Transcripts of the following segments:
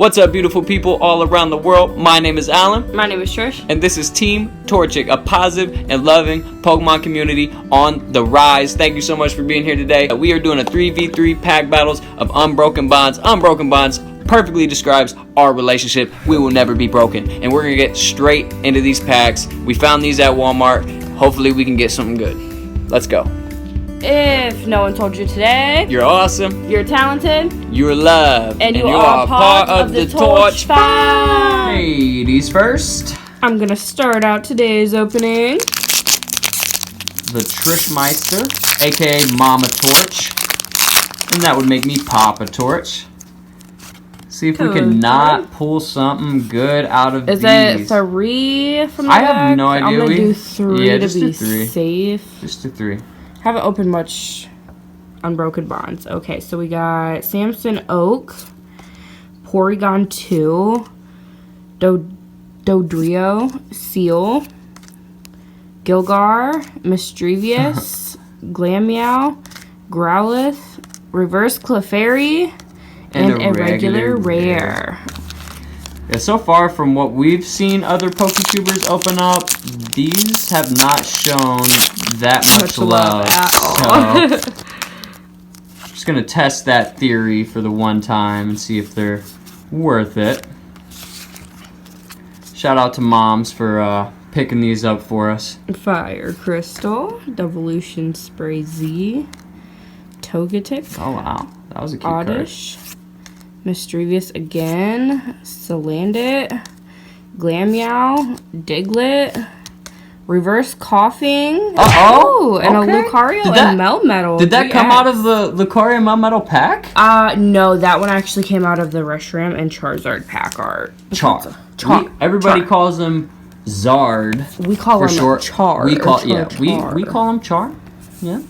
What's up, beautiful people all around the world? My name is Alan. My name is Trish. And this is Teamtorchic, a positive and loving Pokemon community on the rise. Thank you so much for being here today. We are doing a 3v3 pack battles of Unbroken Bonds. Unbroken Bonds perfectly describes our relationship. We will never be broken. And we're going to get straight into these packs. We found these at Walmart. Hopefully we can get something good. Let's go. If no one told you today, You're awesome. you're talented, You're loved. and you are part of the Torch Fam. Ladies first. I'm gonna start out today's opening. The Trish Meister, aka Mama Torch. And that would make me Papa Torch. See if we can not pull something good out of Is these. it 3 from the I back? have no idea. I'm gonna do 3 Yeah, to just be do 3. safe. Just do 3. Haven't opened much Unbroken Bonds. Okay, so we got Samson Oak, Porygon 2, Dodrio, Seal, Gilgar, Mischievous, Glameow, Growlithe, Reverse Clefairy, and a regular rare. Yeah, so far from what we've seen other PokeTubers open up, these have not shown that much love at all. So, just gonna test that theory for the one time and see if they're worth it. Shout out to moms for picking these up for us. Fire Crystal, Devolution Spray Z, Togetic. Oh wow, that was a cute Oddish, Mischievous again, Salandit, Glameow, Diglett, Reverse Coughing, and a Lucario and Melmetal. Did that come out of the Lucario and Melmetal pack? No, that one actually came out of the Reshiram and Charizard pack art. Everybody calls them Zard. We call them short. Char. We call we call them Char. Yeah.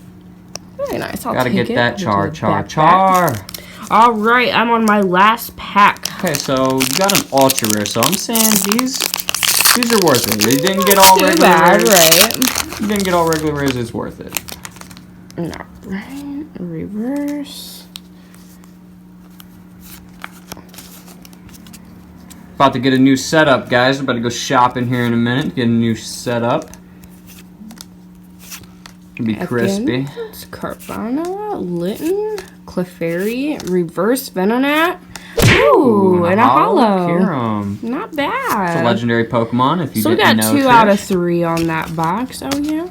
Very nice. Gotta get that Char. All right, I'm on my last pack. Okay, so you got an ultra rare. So I'm saying these are worth it. They didn't get all regular rares. Right? You didn't get all regular rares. It's worth it. All right, reverse. About to get a new setup, guys. We're about to go shopping here in a minute. Get a new setup. It'll be crispy. It's Carvana, Litten, Clefairy, Reverse Venonat. Ooh, and a hollow. Kyurem. Not bad. It's a legendary Pokemon. If you so we got didn't know, 2 Trish. out of 3 on that box. Oh yeah.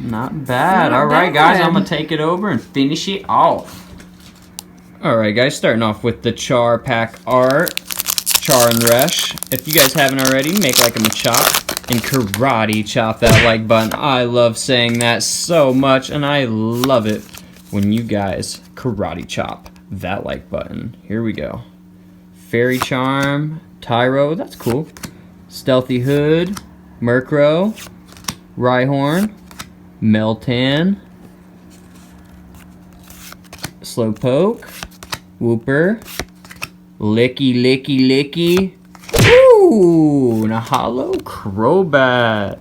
Not bad. Not All right, bad. guys. I'm gonna take it over and finish it off. All right, guys. Starting off with the Char pack art. Char and Resh. If you guys haven't already, make like a Machop and karate chop that like button. I love saying that so much, and I love it when you guys karate chop that like button. Here we go. Fairy Charm, Tyro, that's cool. Stealthy Hood, Murkrow, Rhyhorn, Meltan, Slowpoke, Wooper, Licky. Ooh, and a hollow Crobat.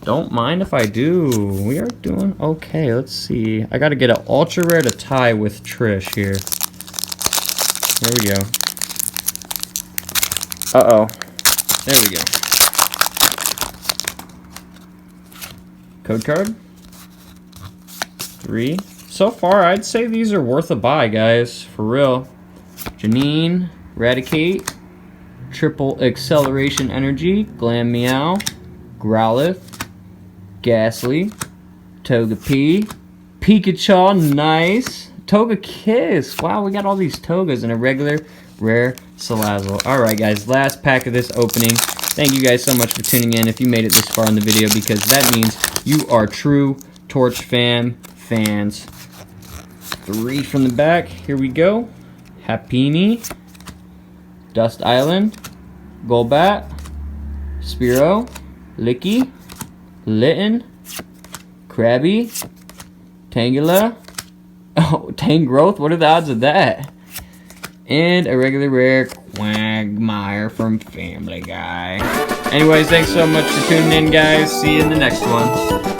Don't mind if I do. We are doing okay. Let's see. I got to get an ultra rare to tie with Trish here. There we go. Uh-oh. There we go. Code card. 3. So far, I'd say these are worth a buy, guys. For real. Janine, Raticate, Triple Acceleration Energy, Glameow, Growlithe, Ghastly, Togepi, Pikachu, nice, Togekiss. Wow, we got all these Togas and a regular rare Salazzle. Alright guys, last pack of this opening. Thank you guys so much for tuning in if you made it this far in the video, because that means you are true Torch fans. 3 from the back. Here we go. Happiny, Dust Island, Golbat, Spearow, Licky, Litten, Krabby, Tangela, Tangrowth, what are the odds of that? And a regular rare Quagmire from Family Guy. Anyways, thanks so much for tuning in, guys. See you in the next one.